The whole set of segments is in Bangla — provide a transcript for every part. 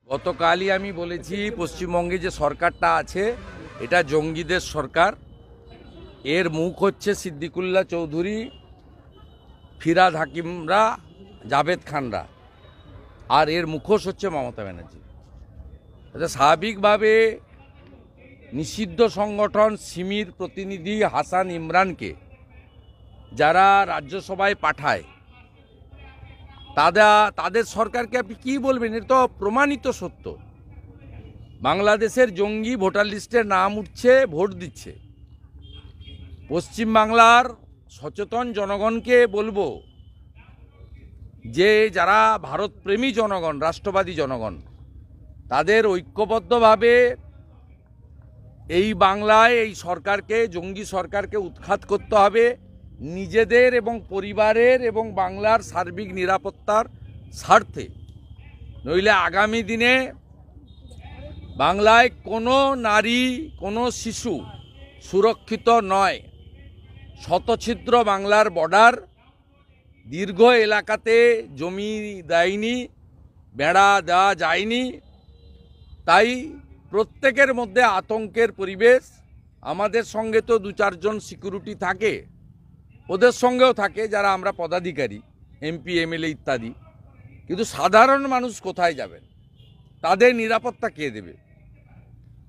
গতকালই আমি বলেছি পশ্চিমবঙ্গে যে সরকারটা আছে এটা জঙ্গিদের সরকার। এর মুখ হচ্ছে সিদ্দিকুল্লাহ চৌধুরী, ফিরাদ হাকিমরা, জাভেদ খানরা, আর এর মুখোশ হচ্ছে মমতা ব্যানার্জি। স্বাভাবিকভাবে নিষিদ্ধ সংগঠন সিমির প্রতিনিধি হাসান ইমরানকে যারা রাজ্যসভায় পাঠায় তাদের সরকারকে আপনি কী বলবেন? এটা তো প্রমাণিত সত্য। বাংলাদেশের জঙ্গি ভোটার লিস্টে নাম উঠছে, ভোট দিচ্ছে। পশ্চিমবাংলার সচেতন জনগণকে বলবো যে যারা ভারতপ্রেমী জনগণ, রাষ্ট্রবাদী জনগণ, তাদের ঐক্যবদ্ধভাবে এই বাংলায় এই সরকারকে, জঙ্গি সরকারকে উৎখাত করতে হবে নিজেদের এবং পরিবারের এবং বাংলার সার্বিক নিরাপত্তার স্বার্থে। নইলে আগামী দিনে বাংলায় কোনো নারী, কোনো শিশু সুরক্ষিত নয়। শতছিদ্র বাংলার বর্ডার, দীর্ঘ এলাকাতে জমি দেয়নি, বেড়া দেওয়া যায়নি, তাই প্রত্যেকের মধ্যে আতঙ্কের পরিবেশ। আমাদের সঙ্গে তো 2-4 জন সিকিউরিটি থাকে, ওদের সঙ্গেও থাকে যারা আমরা পদাধিকারী, এমপি, এমএলএ ইত্যাদি। কিন্তু সাধারণ মানুষ কোথায় যাবেন? তাদের নিরাপত্তা কে দেবে?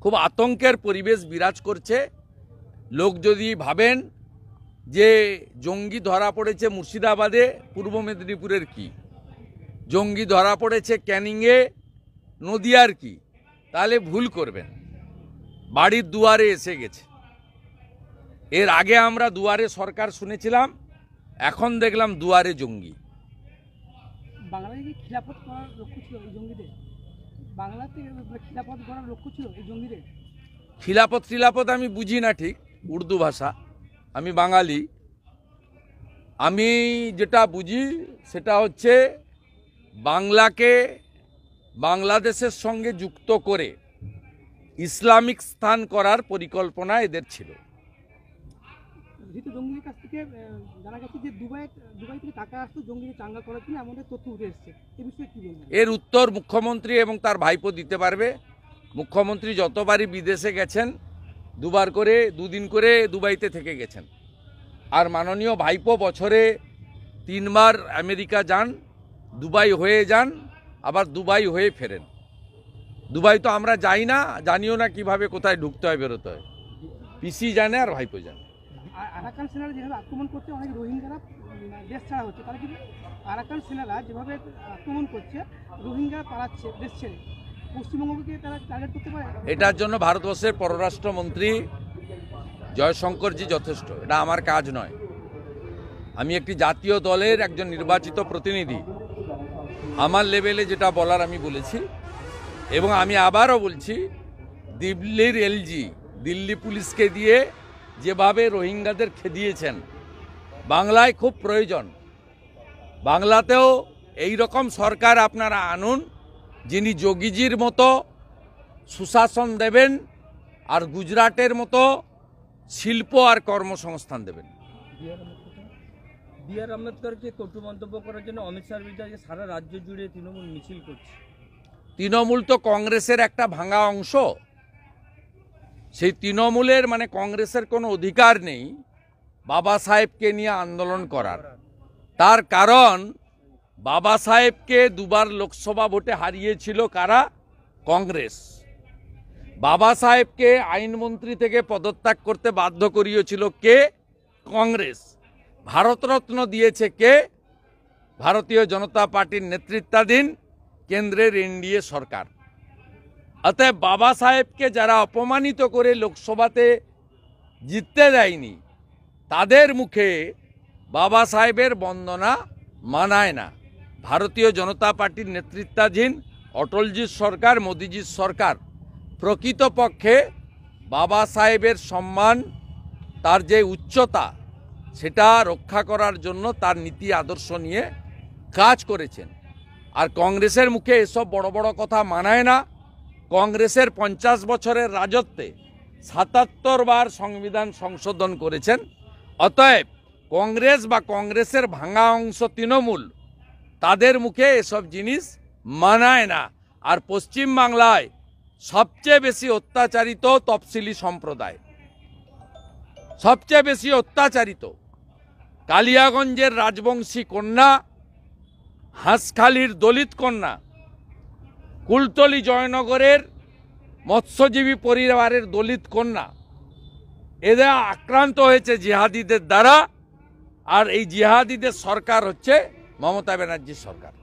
খুব আতঙ্কের পরিবেশ বিরাজ করছে। লোক যদি ভাবেন যে জঙ্গি ধরা পড়েছে মুর্শিদাবাদে, পূর্ব মেদিনীপুরের কি, জঙ্গি ধরা পড়েছে ক্যানিংয়ে, নদিয়ার কি, তাহলে ভুল করবেন। বাড়ির দুয়ারে এসে গেছে। এর আগে আমরা দুয়ারে সরকার শুনেছিলাম, এখন দেখলাম দুয়ারে জঙ্গি। বাংলায় কি খিলাফত করার লক্ষ্য ছিল এই জঙ্গিদের? বাংলাতে খিলাফত করার লক্ষ্য ছিল এই জঙ্গিদের? খিলাফত আমি বুঝি না ঠিক, উর্দু ভাষা, আমি বাঙালি। আমি যেটা বুঝি সেটা হচ্ছে বাংলাকে বাংলাদেশের সঙ্গে যুক্ত করে ইসলামিক স্থান করার পরিকল্পনা এদের ছিল। জঙ্গিদের কাছ থেকে জানা গেছে যে দুবাই থেকে টাকা আসতো জঙ্গিদের চাঙ্গা করার জন্য, এমন তথ্য উঠে এসেছে। এই বিষয়ে কি বলবেন? এর উত্তর মুখ্যমন্ত্রী এবং তার ভাইপো দিতে পারবে। মুখ্যমন্ত্রী যতবারই বিদেশে গেছেন, 2বার করে 2 দিন করে দুবাইতে থেকে গেছেন। আর মাননীয় ভাইপো বছরে 3বার আমেরিকা যান, দুবাই হয়ে যান, আবার দুবাই হয়ে ফেরেন। দুবাই তো আমরা যাই না, জানিও না কিভাবে কোথায় ঢুকতে হয়, বেরোতে হয়। পিসি জানে আর ভাইপো জানে। আরাকান সেনারা যেভাবে আক্রমণ করছে, অনেক রোহিঙ্গারা দেশ ছাড়া হচ্ছে। তাহলে কি আরাকান সেনারা যেভাবে আক্রমণ করছে, রোহিঙ্গা পালাচ্ছে দেশ ছেড়ে, পশ্চিমবঙ্গকে তারা টার্গেট করতে পারে? এটার জন্য ভারতবর্ষের পররাষ্ট্রমন্ত্রী জয়শঙ্করজি যথেষ্ট। এটা আমার কাজ নয়। আমি একটি জাতীয় দলের একজন নির্বাচিত প্রতিনিধি। আমার লেভেলে যেটা বলার আমি বলেছি, এবং আমি আবারও বলছি, দিল্লির এলজি, দিল্লি পুলিশকে দিয়ে যেভাবে রোহিঙ্গাদের খেদিয়েছেন, বাংলায় খুব প্রয়োজন। বাংলাতেও এই রকম সরকার আপনারা আনুন, যিনি যোগীজির মতো সুশাসন দেবেন আর গুজরাটের মতো শিল্প আর কর্মসংস্থান দেবেন। বি.আর. আম্বেদকরকে কটু মন্তব্য করার জন্য অমিত শাহর বিরুদ্ধে সারা রাজ্য জুড়ে তৃণমূল মিছিল করছে। তৃণমূল তো কংগ্রেসের একটা ভাঙা অংশ। সেই তৃণমূলের মানে কংগ্রেসের কোনো অধিকার নেই বাবা সাহেবকে নিয়ে আন্দোলন করার। তার কারণ বাবা সাহেবকে 2বার লোকসভা ভোটে হারিয়েছিল কারা? কংগ্রেস। বাবা সাহেবকে আইনমন্ত্রী থেকে পদত্যাগ করতে বাধ্য করিয়েছিল কে? কংগ্রেস। ভারতরত্ন দিয়েছে কে? ভারতীয় জনতা পার্টির নেতৃত্বাধীন কেন্দ্রের এনডিএ সরকার। অতএব বাবা সাহেবকে যারা অপমানিত করে লোকসভাতে জিততে দেয়নি, তাদের মুখে বাবা সাহেবের বন্দনা মানায় না। ভারতীয় জনতা পার্টির নেতৃত্বাধীন অটলজির সরকার, মোদিজির সরকার প্রকৃতপক্ষে বাবা সাহেবের সম্মান, তার যে উচ্চতা, সেটা রক্ষা করার জন্য তার নীতি আদর্শ নিয়ে কাজ করেছেন। আর কংগ্রেসের মুখে এসব বড় বড় কথা মানায় না। কংগ্রেসের 50 বছরের রাজত্বে 77 বার সংবিধান সংশোধন করেছেন। অতএব কংগ্রেস বা কংগ্রেসের ভাঙা অংশ তৃণমূল, তাদের মুখে এসব জিনিস মানায় না। আর পশ্চিম বাংলায় সবচেয়ে বেশি অত্যাচারিত তফসিলি সম্প্রদায়, সবচেয়ে বেশি অত্যাচারিত। কালিয়াগঞ্জের রাজবংশী কন্যা, হাঁসখালির দলিত কন্যা, কুলতলি জয়নগরের মৎস্যজীবী পরিবারের দলিত কন্যা, এরা আক্রান্ত হয়েছে জিহাদিদের দ্বারা। আর এই জিহাদিদের সরকার হচ্ছে মমতা ব্যানার্জির সরকার।